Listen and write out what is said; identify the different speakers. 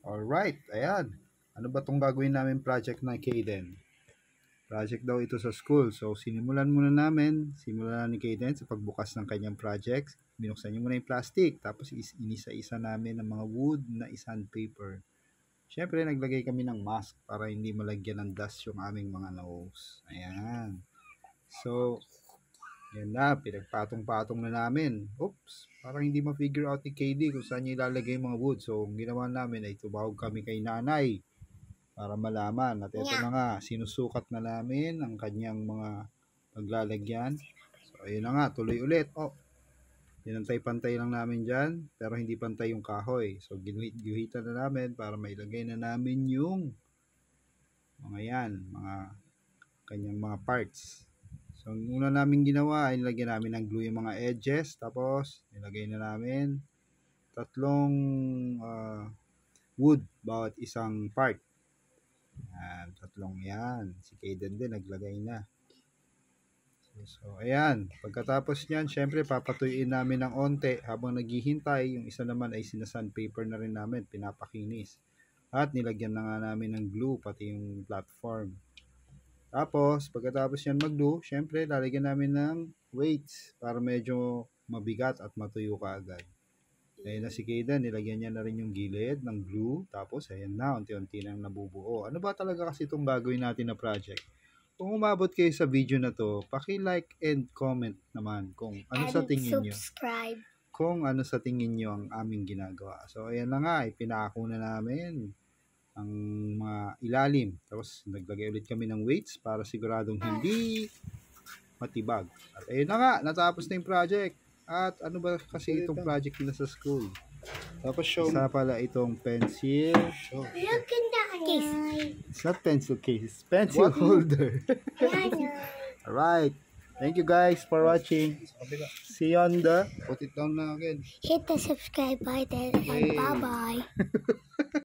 Speaker 1: Alright, ayan. Ano ba itong gagawin namin project na Kaden? Project daw ito sa school. So, simulan ni Kaden sa pagbukas ng kanyang project. Binuksan niyo muna yung plastic. Tapos, inisa-isa namin ng mga wood na sandpaper. Siyempre, naglagay kami ng mask para hindi malagyan ng dust yung aming mga nose. Ayan. So, yan na, pinagpatong-patong na namin. Oops, parang hindi ma-figure out ni KD kung saan niya ilalagay yung mga wood. So, ang ginawa namin ay tumawag kami kay nanay para malaman. At ito na nga, sinusukat na namin ang kanyang mga paglalagyan. So, ayun na nga, tuloy ulit. Pinantay-pantay lang namin dyan, pero hindi pantay yung kahoy. So, ginuhitan na namin para mailagay na namin yung mga kanyang mga parts. So, ang una namin ginawa ay nilagyan namin ng glue yung mga edges. Tapos, nilagay na namin 3 wood bawat isang part. Ayan, 3 yan. Si Kaden din naglagay na. So, ayan. Pagkatapos niyan, syempre papatuyuin namin ng onte habang naghihintay. Yung isa naman ay sinasandpaper na rin namin, pinapakinis. At nilagyan na nga namin ng glue, pati yung platform. Tapos, pagkatapos yan mag-glue, syempre lalagyan namin ng weights para medyo mabigat at matuyo ka agad. Ayun na si Kaden, nilagyan niya na rin yung gilid ng glue. Tapos, ayan na, unti-unti nang nabubuo. Ano ba talaga kasi itong gagawin natin na project? Kung umabot kayo sa video na to, paki-like and comment naman kung ano sa tingin nyo.
Speaker 2: Subscribe.
Speaker 1: Kung ano sa tingin nyo ang aming ginagawa. So, ayan na nga, ipinako na namin ang mga ilalim. Tapos, naglagay ulit kami ng weights para siguradong hindi matibag. At ayun na nga, natapos na yung project. At ano ba kasi itong project nila sa school? Tapos show isa pala itong pencil.
Speaker 2: Look in the case.
Speaker 1: It's not pencil case, it's pencil holder. Alright. Thank you guys for watching. See you on the... Put it down na again.
Speaker 2: Hit the subscribe button and bye-bye.